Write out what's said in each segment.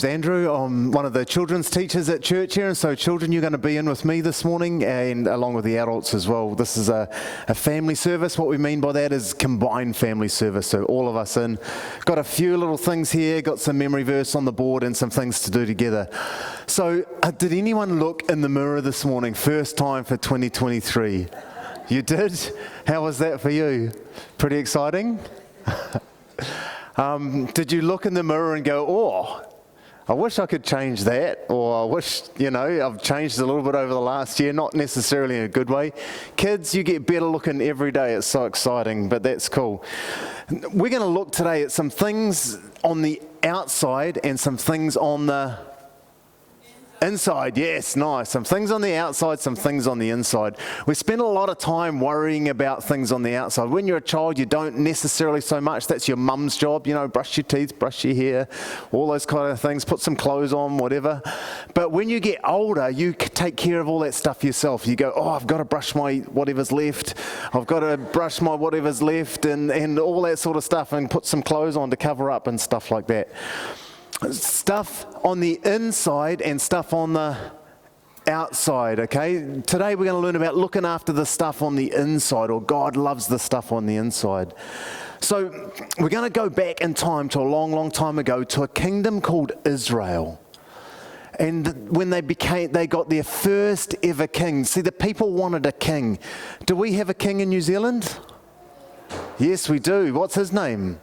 Andrew. I'm one of the children's teachers at church here, and so children, you're going to be in with me this morning and along with the adults as well. This is a family service. What we mean by that is combined family service, so all of us in. Got a few little things here, got some memory verse on the board and some things to do together. So did anyone look in the mirror this morning? First time for 2023. You did? How was that for you? Pretty exciting? Did you look in the mirror and go, oh, I wish I could change that, or I wish, I've changed a little bit over the last year, not necessarily in a good way. Kids, you get better looking every day. It's so exciting, but that's cool. We're going to look today at some things on the outside and some things on the inside. Yes, nice. Some things on the outside, some things on the inside. We spend a lot of time worrying about things on the outside. When you're a child, you don't necessarily so much. That's your mum's job, brush your teeth, brush your hair, all those kind of things, put some clothes on, whatever. But when you get older, you take care of all that stuff yourself. You go, I've got to brush my whatever's left. I've got to brush my whatever's left and all that sort of stuff, and put some clothes on to cover up and stuff like that. Stuff on the inside and stuff on the outside, okay? Today we're going to learn about looking after the stuff on the inside, or God loves the stuff on the inside. So we're going to go back in time to a long, long time ago to a kingdom called Israel. And when they got their first ever king. See, the people wanted a king. Do we have a king in New Zealand? Yes, we do. What's his name?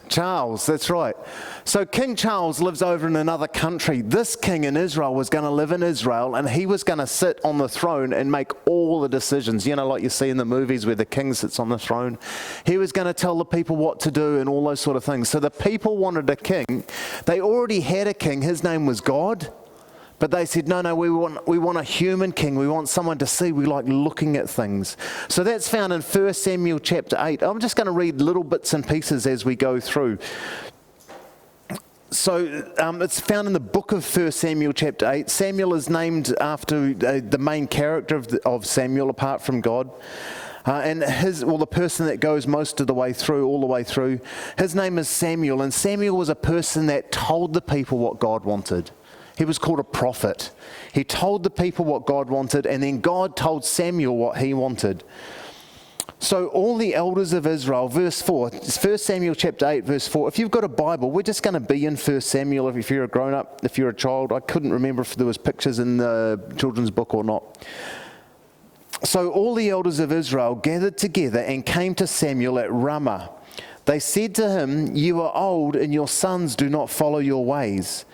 Charles, that's right. So King Charles lives over in another country. This king in Israel was going to live in Israel, and he was going to sit on the throne and make all the decisions. Like you see in the movies where the king sits on the throne. He was going to tell the people what to do and all those sort of things. So the people wanted a king. They already had a king. His name was God. But they said, no, we want a human king. We want someone to see. We like looking at things. So that's found in 1 Samuel chapter 8. I'm just going to read little bits and pieces as we go through. So it's found in the book of 1 Samuel chapter 8. Samuel is named after the main character of Samuel, apart from God. And the person that goes most of the way through, all the way through, his name is Samuel. And Samuel was a person that told the people what God wanted. He was called a prophet. He told the people what God wanted, and then God told Samuel what he wanted. So all the elders of Israel, verse 4, 1 Samuel chapter 8, verse 4. If you've got a Bible, we're just going to be in 1 Samuel. If you're a grown-up, if you're a child, I couldn't remember if there was pictures in the children's book or not. So all the elders of Israel gathered together and came to Samuel at Ramah. They said to him, "You are old, and your sons do not follow your ways.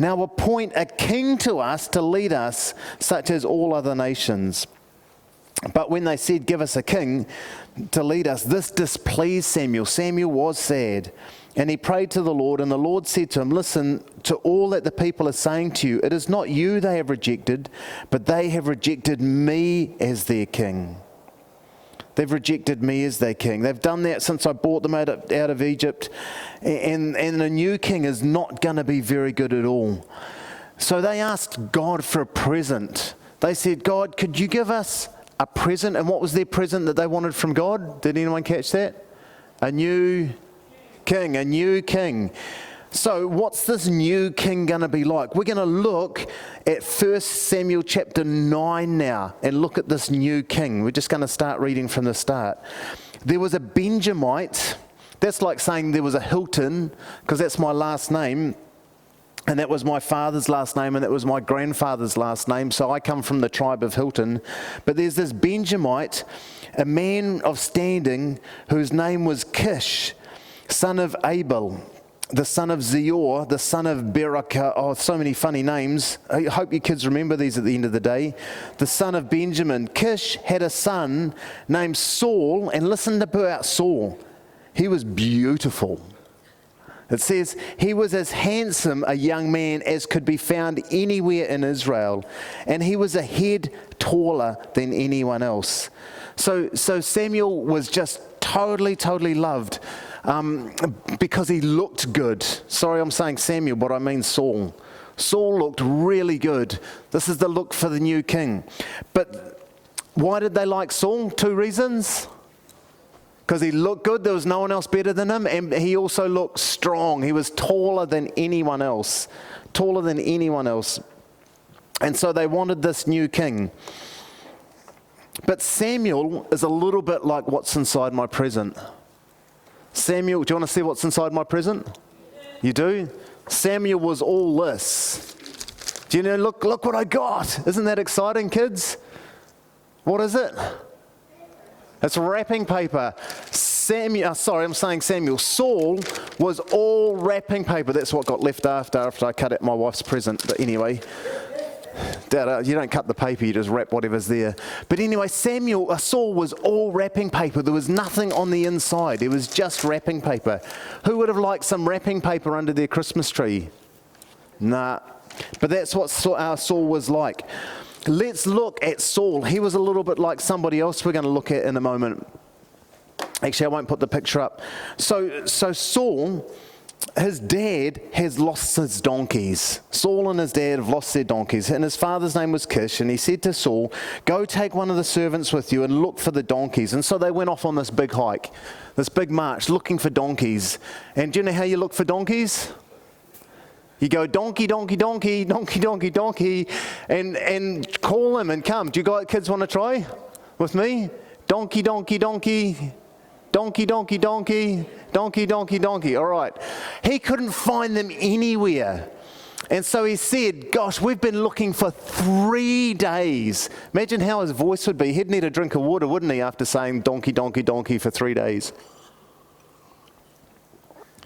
Now appoint a king to us to lead us, such as all other nations." But when they said, "Give us a king to lead us," this displeased Samuel. Samuel was sad, and he prayed to the Lord, and the Lord said to him, "Listen to all that the people are saying to you. It is not you they have rejected, but they have rejected me as their king. They've rejected me as their king. They've done that since I brought them out of Egypt. And a new king is not going to be very good at all." So they asked God for a present. They said, "God, could you give us a present?" And what was their present that they wanted from God? Did anyone catch that? A new king, a new king. So what's this new king going to be like? We're going to look at 1 Samuel chapter 9 now and look at this new king. We're just going to start reading from the start. There was a Benjamite. That's like saying there was a Hilton, because that's my last name. And that was my father's last name, and that was my grandfather's last name. So I come from the tribe of Hilton. But there's this Benjamite, a man of standing, whose name was Kish, son of Abel, the son of Zeor, the son of Berakah. Oh, so many funny names. I hope you kids remember these at the end of the day. The son of Benjamin. Kish had a son named Saul, and listen about Saul. He was beautiful. It says he was as handsome a young man as could be found anywhere in Israel, and he was a head taller than anyone else. So Samuel was just totally loved because he looked good. Sorry, I'm saying Samuel, but I mean Saul. Saul looked really good. This is the look for the new king. But why did they like Saul? 2 reasons. Because he looked good, there was no one else better than him, and he also looked strong. He was taller than anyone else. Taller than anyone else. And so they wanted this new king. But Samuel is a little bit like what's inside my present. Samuel, do you want to see what's inside my present? You do? Samuel was all this. Do you know, look what I got. Isn't that exciting, kids? What is it? It's wrapping paper. Samuel. Saul was all wrapping paper. That's what got left after I cut out my wife's present. But anyway, you don't cut the paper, you just wrap whatever's there. But anyway, Saul was all wrapping paper. There was nothing on the inside. It was just wrapping paper. Who would have liked some wrapping paper under their Christmas tree? Nah. But that's what Saul was like. Let's look at Saul. He was a little bit like somebody else we're going to look at in a moment. Actually, I won't put the picture up. So Saul, his dad has lost his donkeys. Saul and his dad have lost their donkeys. And his father's name was Kish. And he said to Saul, go take one of the servants with you and look for the donkeys. And so they went off on this big hike, this big march, looking for donkeys. And do you know how you look for donkeys? You go donkey, donkey, donkey, donkey, donkey, donkey, and call them and come. Do you kids want to try with me? Donkey, donkey, donkey, donkey, donkey, donkey, donkey, donkey, donkey. All right. He couldn't find them anywhere. And so he said, gosh, we've been looking for 3 days. Imagine how his voice would be. He'd need a drink of water, wouldn't he, after saying donkey, donkey, donkey for 3 days.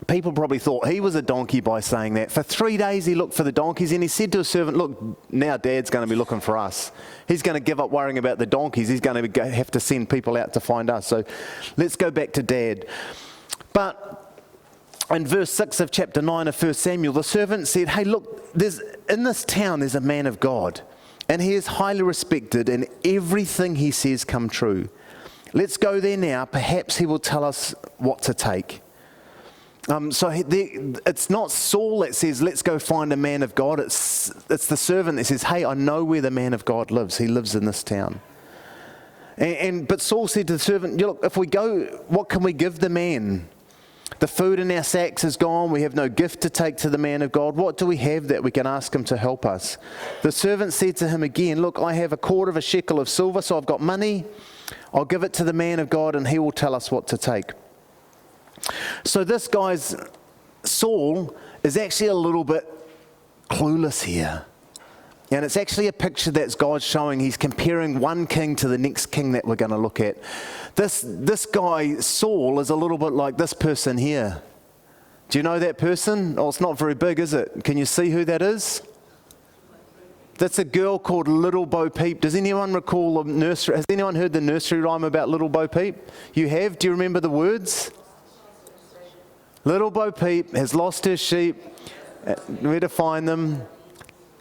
People probably thought he was a donkey by saying that. For 3 days he looked for the donkeys, and he said to his servant, look, now Dad's going to be looking for us. He's going to give up worrying about the donkeys. He's going to have to send people out to find us. So let's go back to Dad. But in verse 6 of chapter 9 of 1 Samuel, the servant said, hey, look, in this town there's a man of God, and he is highly respected, and everything he says come true. Let's go there now. Perhaps he will tell us what to take. It's not Saul that says, let's go find a man of God. It's the servant that says, hey, I know where the man of God lives. He lives in this town. But Saul said to the servant, look, if we go, what can we give the man? The food in our sacks is gone. We have no gift to take to the man of God. What do we have that we can ask him to help us? The servant said to him again, look, I have 1/4 shekel of silver, so I've got money. I'll give it to the man of God, and he will tell us what to take. So this guy's, Saul, is actually a little bit clueless here. And it's actually a picture that's God showing. He's comparing one king to the next king that we're going to look at. This guy, Saul, is a little bit like this person here. Do you know that person? Oh, it's not very big, is it? Can you see who that is? That's a girl called Little Bo Peep. Does anyone recall the nursery? Has anyone heard the nursery rhyme about Little Bo Peep? You have? Do you remember the words? Little Bo Peep has lost her sheep. Where to find them?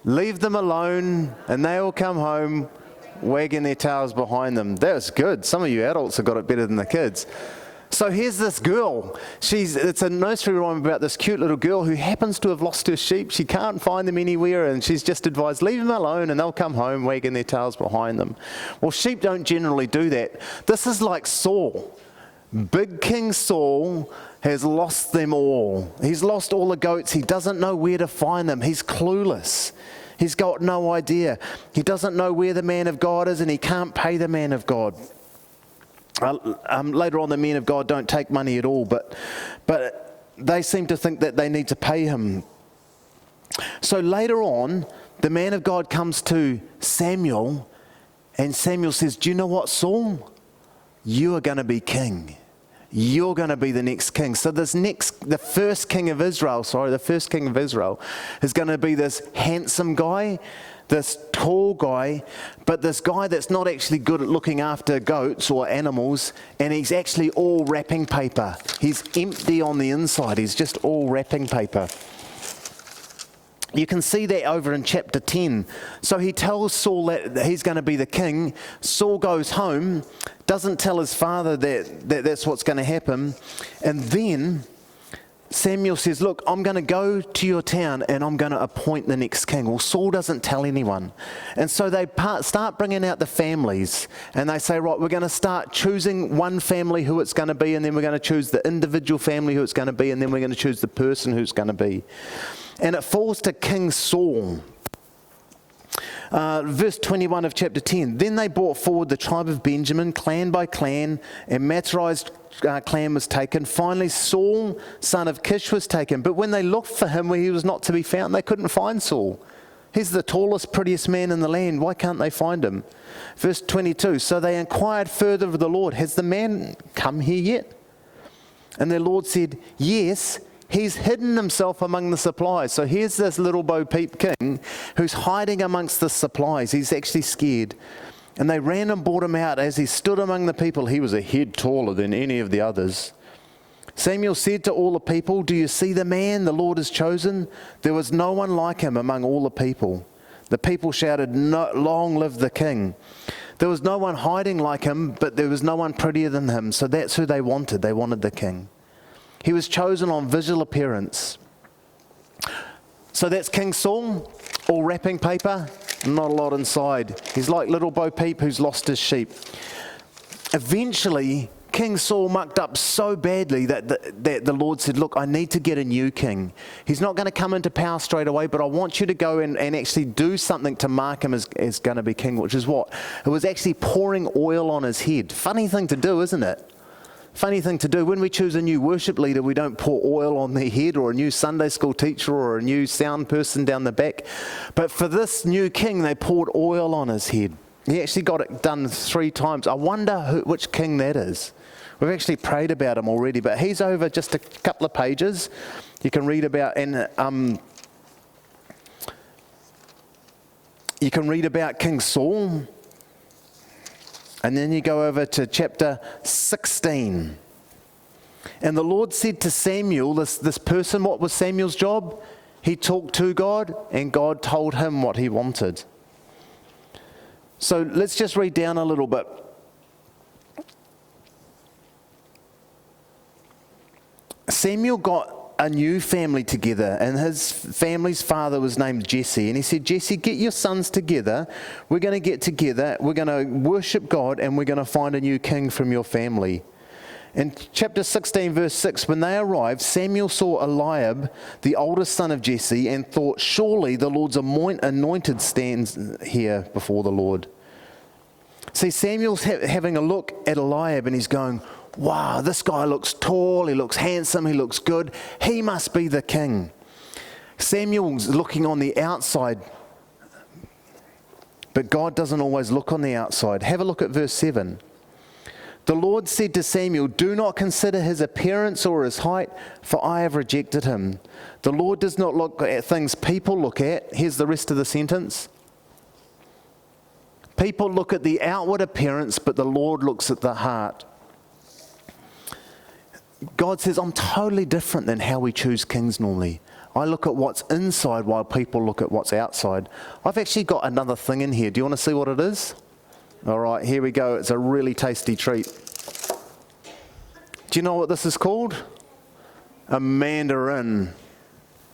Leave them alone, and they will come home, wagging their tails behind them. That was good. Some of you adults have got it better than the kids. So here's this girl. It's a nursery rhyme about this cute little girl who happens to have lost her sheep. She can't find them anywhere, and she's just advised, leave them alone, and they'll come home, wagging their tails behind them. Well, sheep don't generally do that. This is like Saul. Big King Saul has lost them all. He's lost all the goats. He doesn't know where to find them. He's clueless. He's got no idea. He doesn't know where the man of God is, and he can't pay the man of God. Later on, the men of God don't take money at all, but they seem to think that they need to pay him. So later on, the man of God comes to Samuel, and Samuel says, do you know what, Saul? You are going to be king. You're going to be the next king. So the first king of Israel is going to be this handsome guy, this tall guy, but this guy that's not actually good at looking after goats or animals, and he's actually all wrapping paper. He's empty on the inside. He's just all wrapping paper. You can see that over in chapter 10. So he tells Saul that he's going to be the king. Saul goes home, doesn't tell his father that that's what's going to happen. And then Samuel says, look, I'm going to go to your town and I'm going to appoint the next king. Well, Saul doesn't tell anyone. And so they start bringing out the families and they say, right, we're going to start choosing one family who it's going to be, and then we're going to choose the individual family who it's going to be, and then we're going to choose the person who's going to be. And it falls to King Saul. Verse 21 of chapter 10. Then they brought forward the tribe of Benjamin, clan by clan, and Mattai's clan was taken. Finally, Saul, son of Kish, was taken. But when they looked for him where he was not to be found, they couldn't find Saul. He's the tallest, prettiest man in the land. Why can't they find him? Verse 22. So they inquired further of the Lord, has the man come here yet? And the Lord said, yes, he's hidden himself among the supplies. So here's this little Bo Peep king who's hiding amongst the supplies. He's actually scared. And they ran and brought him out. As he stood among the people, he was a head taller than any of the others. Samuel said to all the people, do you see the man the Lord has chosen? There was no one like him among all the people. The people shouted, long live the king. There was no one hiding like him, but there was no one prettier than him. So that's who they wanted. They wanted the king. He was chosen on visual appearance. So that's King Saul, all wrapping paper, not a lot inside. He's like little Bo Peep who's lost his sheep. Eventually, King Saul mucked up so badly that the Lord said, look, I need to get a new king. He's not going to come into power straight away, but I want you to go and actually do something to mark him as going to be king, which is what? It was actually pouring oil on his head. Funny thing to do, isn't it? Funny thing to do. When we choose a new worship leader, we don't pour oil on their head, or a new Sunday school teacher, or a new sound person down the back. But for this new king, they poured oil on his head. He actually got it done 3 times. I wonder which king that is. We've actually prayed about him already, but he's over just a couple of pages. You can read about, and you can read about King Saul. And then you go over to chapter 16. And the Lord said to Samuel, this person, what was Samuel's job? He talked to God, and God told him what he wanted. So let's just read down a little bit. Samuel got a new family together, and his family's father was named Jesse. And he said, Jesse, get your sons together. We're going to get together. We're going to worship God, and we're going to find a new king from your family. In chapter 16, verse 6, when they arrived, Samuel saw Eliab, the oldest son of Jesse, and thought, surely the Lord's anointed stands here before the Lord. See, Samuel's having a look at Eliab, and he's going, wow, this guy looks tall, he looks handsome, he looks good. He must be the king. Samuel's looking on the outside, but God doesn't always look on the outside. Have a look at verse 7. The Lord said to Samuel, do not consider his appearance or his height, for I have rejected him. The Lord does not look at things people look at. Here's the rest of the sentence. People look at the outward appearance, but the Lord looks at the heart. God says, I'm totally different than how we choose kings normally. I look at what's inside while people look at what's outside. I've actually got another thing in here. Do you want to see what it is? All right, here we go. It's a really tasty treat. Do you know what this is called? A mandarin.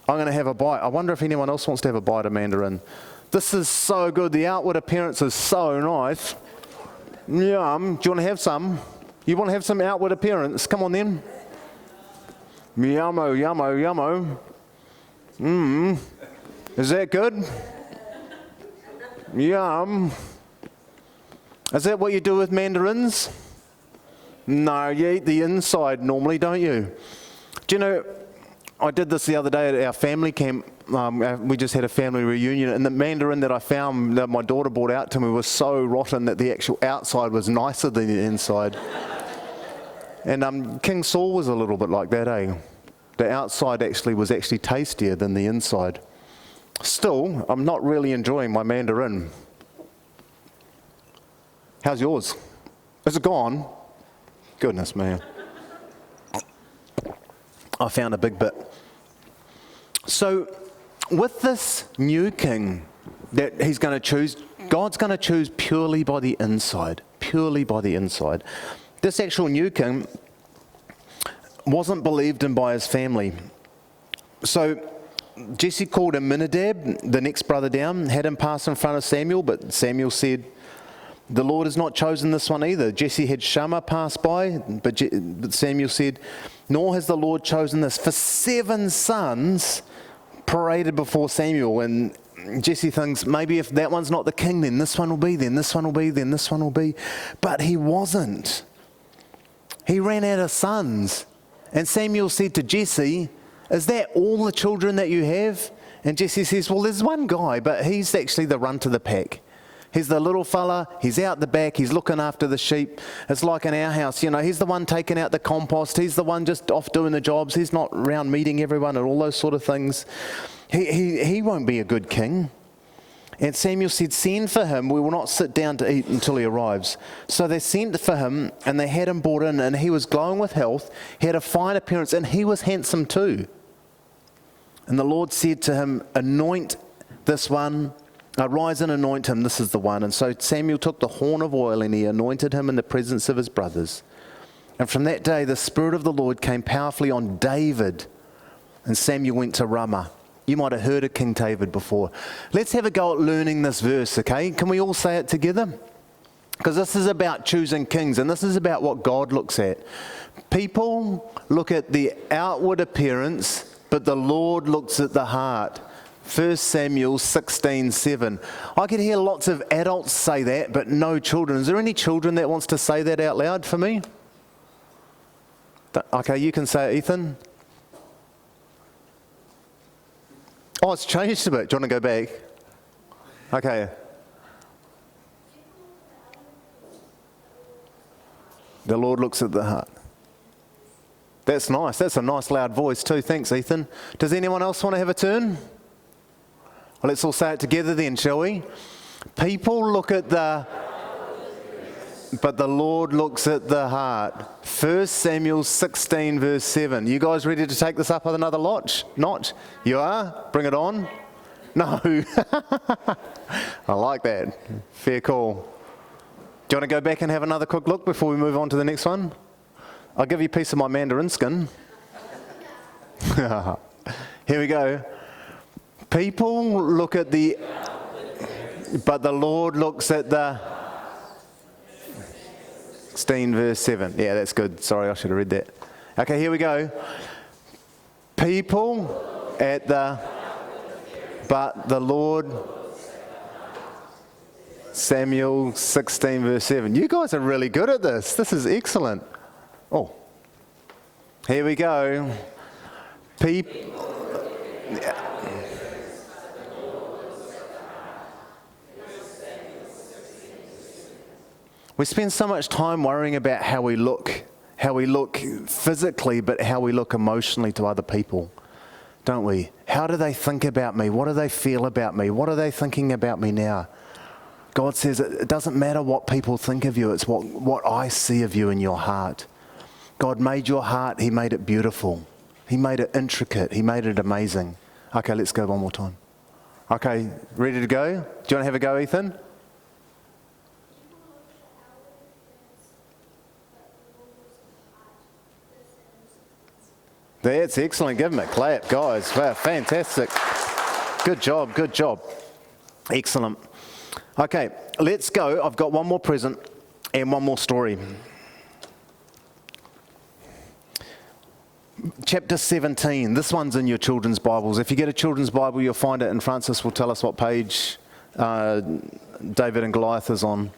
I'm going to have a bite. I wonder if anyone else wants to have a bite of mandarin. This is so good. The outward appearance is so nice. Yum. Do you want to have some? You want to have some outward appearance? Come on then. Yummo, yummo, yummo. Is that good? Yum. Is that what you do with mandarins? No, you eat the inside normally, don't you? Do you know, I did this the other day at our family camp. We just had a family reunion, and the mandarin that I found that my daughter brought out to me was so rotten that the actual outside was nicer than the inside. And King Saul was a little bit like that, eh? The outside was actually tastier than the inside. Still, I'm not really enjoying my mandarin. How's yours? Is it gone? Goodness me. I found a big bit. So, with this new king that he's going to choose, God's going to choose purely by the inside. Purely by the inside. This actual new king wasn't believed in by his family. So Jesse called Aminadab, the next brother down, had him pass in front of Samuel, but Samuel said, "The Lord has not chosen this one either." Jesse had Shammah pass by, but Samuel said, "Nor has the Lord chosen this." For 7 sons paraded before Samuel, and Jesse thinks, maybe if that one's not the king, then this one will be, then this one will be, then this one will be. But he wasn't. He ran out of sons. And Samuel said to Jesse, "Is that all the children that you have?" And Jesse says, "Well, there's one guy, but he's actually the runt of the pack. He's the little fella, he's out the back, he's looking after the sheep. It's like in our house, he's the one taking out the compost, he's the one just off doing the jobs, he's not around meeting everyone and all those sort of things. He won't be a good king." And Samuel said, "Send for him, we will not sit down to eat until he arrives." So they sent for him, and they had him brought in, and he was glowing with health, he had a fine appearance, and he was handsome too. And the Lord said to him, "Anoint this one, arise and anoint him, this is the one." And so Samuel took the horn of oil and he anointed him in the presence of his brothers. And from that day the Spirit of the Lord came powerfully on David, and Samuel went to Ramah. You might have heard of King David before. Let's have a go at learning this verse, okay? Can we all say it together? Because this is about choosing kings, and this is about what God looks at. People look at the outward appearance, but the Lord looks at the heart. 1 Samuel 16:7. I could hear lots of adults say that, but no children. Is there any children that wants to say that out loud for me? Okay, you can say it, Ethan. Oh, it's changed a bit. Do you want to go back? Okay. The Lord looks at the heart. That's nice. That's a nice loud voice too. Thanks, Ethan. Does anyone else want to have a turn? Well, let's all say it together then, shall we? People look at but the Lord looks at the heart. 1 Samuel 16 verse 7. You guys ready to take this up with another notch? You are? Bring it on? No. I like that. Fair call. Do you want to go back and have another quick look before we move on to the next one? I'll give you a piece of my Mandarin skin. Here we go. People look at but the Lord looks at the 16 verse 7. Yeah, that's good. Sorry, I should have read that. Okay, here we go. People at but the Lord, Samuel 16 verse 7. You guys are really good at this. This is excellent. Oh, here we go. We spend so much time worrying about how we look physically, but how we look emotionally to other people, don't we? How do they think about me? What do they feel about me? What are they thinking about me now? God says it doesn't matter what people think of you, it's what I see of you in your heart. God made your heart, He made it beautiful. He made it intricate, He made it amazing. Okay, let's go one more time. Okay, ready to go? Do you want to have a go, Ethan? That's excellent. Give him a clap, guys. Wow, fantastic. Good job, good job. Excellent. Okay, let's go. I've got one more present and one more story. Chapter 17. This one's in your children's Bibles. If you get a children's Bible, you'll find it, and Francis will tell us what page David and Goliath is on.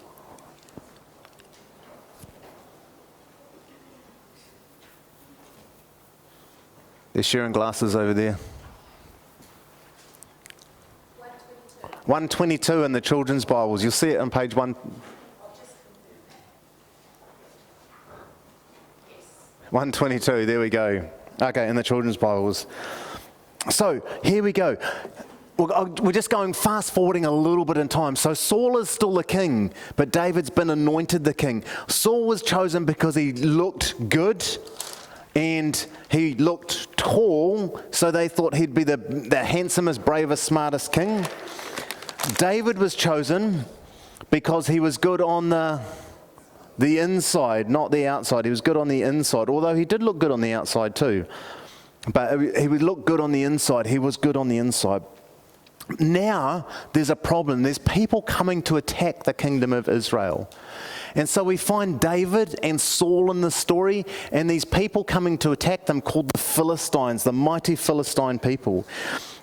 They're sharing glasses over there. 122 in the children's Bibles. You'll see it on page 1. 122, there we go. Okay, in the children's Bibles. So, here we go. We're just going fast forwarding a little bit in time. So Saul is still the king, but David's been anointed the king. Saul was chosen because he looked good and he looked tall, so they thought he'd be the handsomest, bravest, smartest king. David was chosen because he was good on the The inside, not the outside. He was good on the inside, although he did look good on the outside too. But he would look good on the inside. He was good on the inside. Now there's a problem. There's people coming to attack the kingdom of Israel. And so we find David and Saul in the story, and these people coming to attack them called the Philistines, the mighty Philistine people.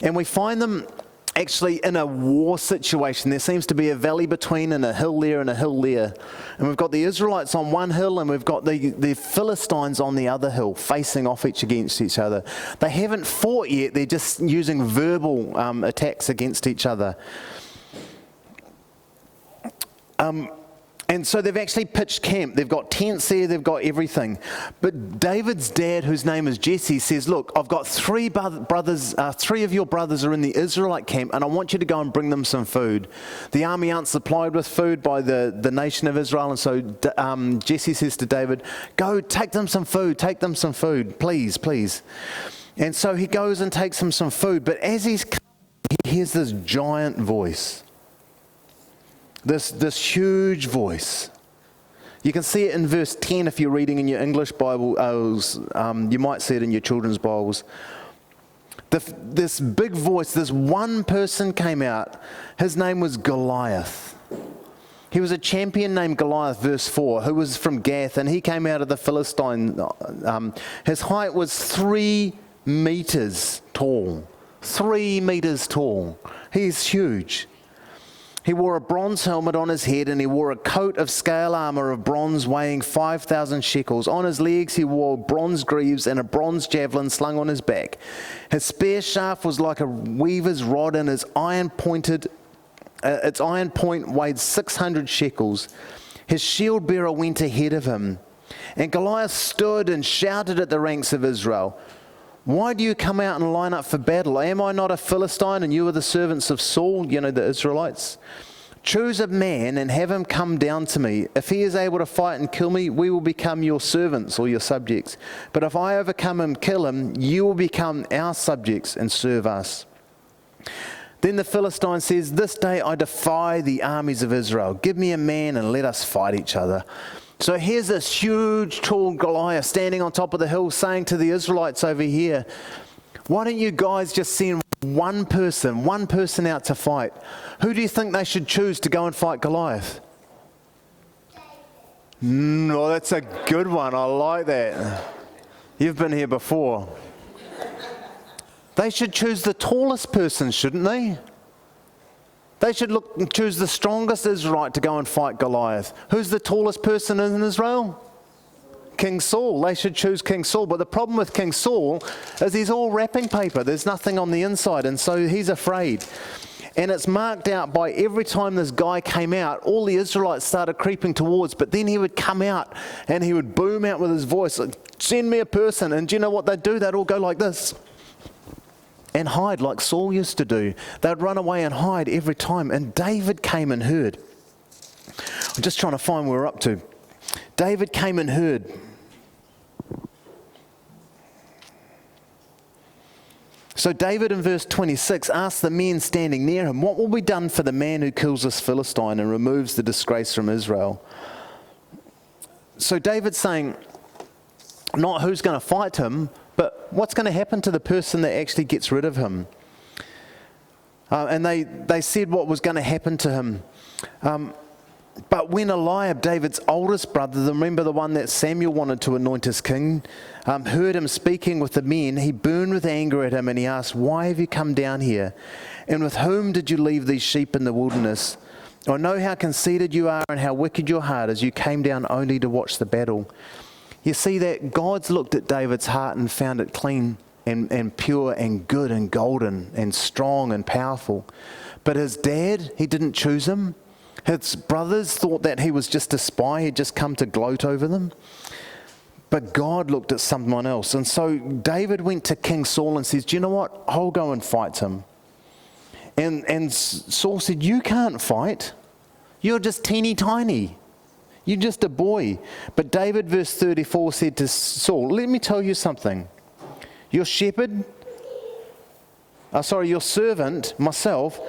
And we find them actually in a war situation. There seems to be a valley between, and a hill there and a hill there. And we've got the Israelites on one hill, and we've got the Philistines on the other hill, facing off against each other. They haven't fought yet. They're just using verbal attacks against each other. And so they've actually pitched camp. They've got tents there. They've got everything. But David's dad, whose name is Jesse, says, look, I've got three of your brothers are in the Israelite camp, and I want you to go and bring them some food. The army aren't supplied with food by the nation of Israel. And so Jesse says to David, go take them some food, please, please. And so he goes and takes them some food. But as he hears this giant voice. This huge voice. You can see it in verse 10 if you're reading in your English Bibles. You might see it in your children's Bibles. This big voice, this one person came out. His name was Goliath. He was a champion named Goliath, verse 4, who was from Gath, and he came out of the Philistine. His height was 3 meters tall. 3 meters tall. He's huge. He wore a bronze helmet on his head, and he wore a coat of scale armor of bronze weighing 5,000 shekels. On his legs he wore bronze greaves and a bronze javelin slung on his back. His spear shaft was like a weaver's rod, and its iron point weighed 600 shekels. His shield bearer went ahead of him. And Goliath stood and shouted at the ranks of Israel, why do you come out and line up for battle? Am I not a Philistine and you are the servants of Saul, the Israelites? Choose a man and have him come down to me. If he is able to fight and kill me, we will become your servants or your subjects. But if I overcome him, kill him, you will become our subjects and serve us. Then the Philistine says, this day I defy the armies of Israel. Give me a man and let us fight each other. So here's this huge, tall Goliath standing on top of the hill saying to the Israelites over here, why don't you guys just send one person out to fight? Who do you think they should choose to go and fight Goliath? No, that's a good one. I like that. You've been here before. They should choose the tallest person, shouldn't they? They should choose the strongest Israelite to go and fight Goliath. Who's the tallest person in Israel? King Saul. They should choose King Saul. But the problem with King Saul is he's all wrapping paper. There's nothing on the inside, and so he's afraid. And it's marked out by every time this guy came out, all the Israelites started creeping towards, but then he would come out and he would boom out with his voice, send me a person. And do you know what they'd do? They'd all go like this and hide like Saul used to do. They'd run away and hide every time. And David came and heard. I'm just trying to find where we're up to. David came and heard. So David in verse 26 asked the men standing near him, what will be done for the man who kills this Philistine and removes the disgrace from Israel? So David's saying, not who's going to fight him, but what's going to happen to the person that actually gets rid of him? And they said what was going to happen to him. But when Eliab, David's oldest brother, remember the one that Samuel wanted to anoint as king, heard him speaking with the men, he burned with anger at him and he asked, why have you come down here? And with whom did you leave these sheep in the wilderness? I know how conceited you are and how wicked your heart is. You came down only to watch the battle. You see that God's looked at David's heart and found it clean and pure and good and golden and strong and powerful. But his dad, he didn't choose him. His brothers thought that he was just a spy. He'd just come to gloat over them. But God looked at someone else. And so David went to King Saul and says, do you know what? I'll go and fight him. And Saul said, you can't fight. You're just teeny tiny. You're just a boy. But David, verse 34, said to Saul, let me tell you something. Your servant, myself,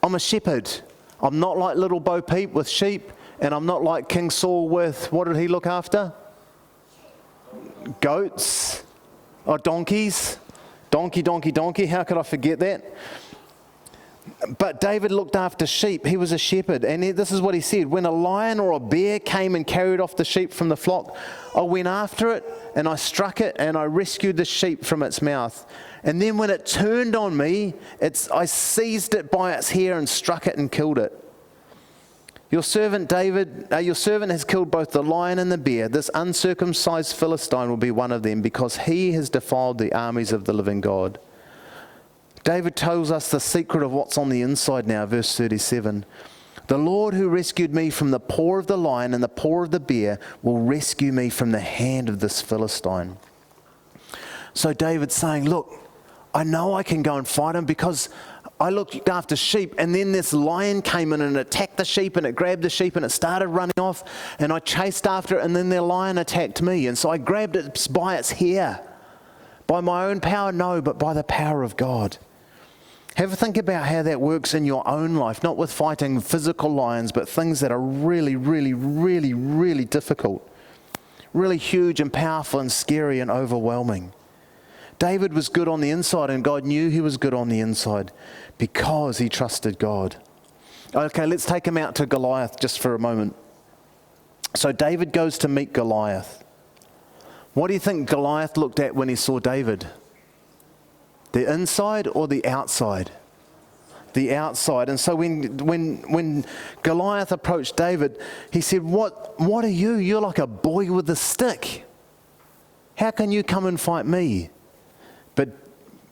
I'm a shepherd. I'm not like little Bo Peep with sheep And I'm not like King Saul with, what did he look after? Goats, or donkeys. Donkey. How could I forget that? But David looked after sheep. He was a shepherd. And this is what he said. When a lion or a bear came and carried off the sheep from the flock, I went after it and I struck it and I rescued the sheep from its mouth. And then when it turned on me, I seized it by its hair and struck it and killed it. Your servant has killed both the lion and the bear. This uncircumcised Philistine will be one of them because he has defiled the armies of the living God. David tells us the secret of what's on the inside now, verse 37. The Lord who rescued me from the paw of the lion and the paw of the bear will rescue me from the hand of this Philistine. So David's saying, look, I know I can go and fight him because I looked after sheep, and then this lion came in and attacked the sheep, and it grabbed the sheep and it started running off, and I chased after it, and then the lion attacked me, and so I grabbed it by its hair. By my own power? No, but by the power of God. Have a think about how that works in your own life, not with fighting physical lions, but things that are really, really, really, really difficult, really huge and powerful and scary and overwhelming. David was good on the inside, and God knew he was good on the inside because he trusted God. Okay, let's take him out to Goliath just for a moment. So David goes to meet Goliath. What do you think Goliath looked at when he saw David? The inside or the outside? The outside. And so when Goliath approached David, he said, What are you? You're like a boy with a stick. How can you come and fight me?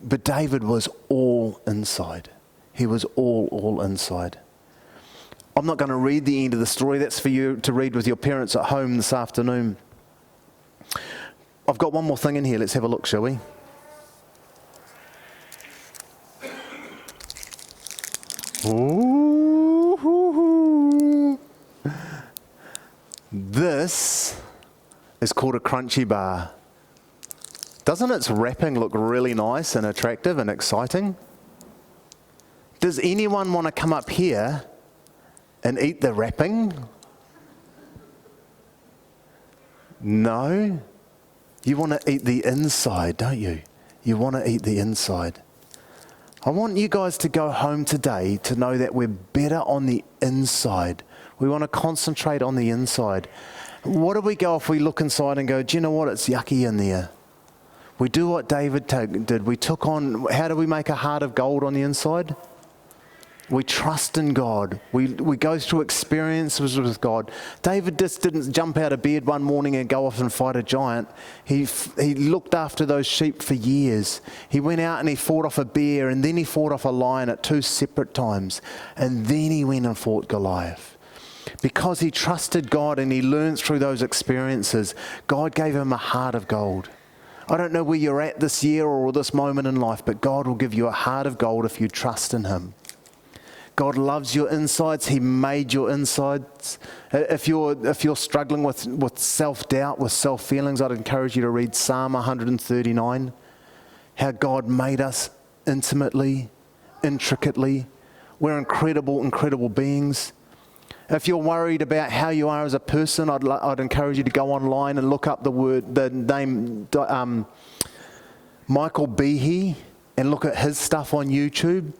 But David was all inside. He was all inside. I'm not going to read the end of the story. That's for you to read with your parents at home this afternoon. I've got one more thing in here. Let's have a look, shall we? Ooh. This is called a crunchy bar. Doesn't its wrapping look really nice and attractive and exciting? Does anyone want to come up here and eat the wrapping? No? You want to eat the inside, don't you? You want to eat the inside. I want you guys to go home today to know that we're better on the inside. We want to concentrate on the inside. What do we go if we look inside and go, do you know what? It's yucky in there. We do what David did. We took on, how do we make a heart of gold on the inside? We trust in God. We go through experiences with God. David just didn't jump out of bed one morning and go off and fight a giant. He looked after those sheep for years. He went out and he fought off a bear, and then he fought off a lion at 2 separate times. And then he went and fought Goliath. Because he trusted God and he learned through those experiences, God gave him a heart of gold. I don't know where you're at this year or this moment in life, but God will give you a heart of gold if you trust in him. God loves your insides. He made your insides. If you're struggling with self-doubt, with self-feelings, I'd encourage you to read Psalm 139, how God made us intimately, intricately. We're incredible, incredible beings. If you're worried about how you are as a person, I'd encourage you to go online and look up the name Michael Behe and look at his stuff on YouTube.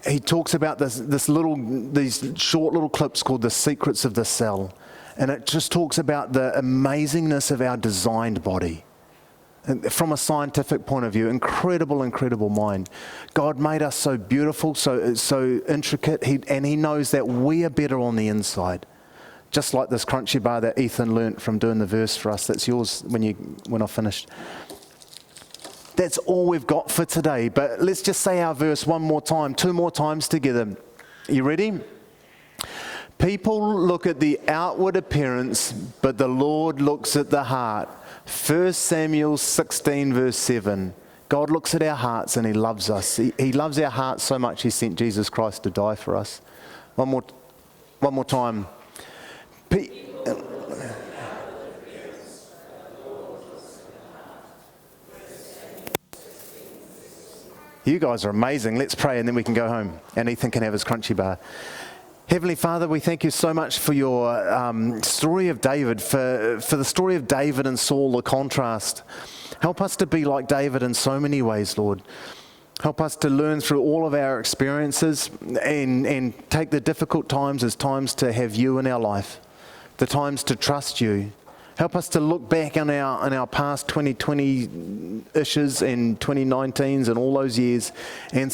He talks about these short little clips called The Secrets of the Cell. And it just talks about the amazingness of our designed body. And from a scientific point of view, incredible, incredible mind. God made us so beautiful, so intricate, and he knows that we are better on the inside. Just like this crunchy bar that Ethan learnt from doing the verse for us. That's yours when I've finished. That's all we've got for today. But let's just say our verse one more time, 2 more times together. You ready? People look at the outward appearance, but the Lord looks at the heart. 1 Samuel 16 verse 7. God looks at our hearts and he loves us. He loves our hearts so much he sent Jesus Christ to die for us. One more time. You guys are amazing. Let's pray and then we can go home. And Ethan can have his crunchy bar. Heavenly Father, we thank you so much for your story of David, for the story of David and Saul, the contrast. Help us to be like David in so many ways, Lord. Help us to learn through all of our experiences and take the difficult times as times to have you in our life, the times to trust you. Help us to look back on our past 2020 issues and 2019s and all those years and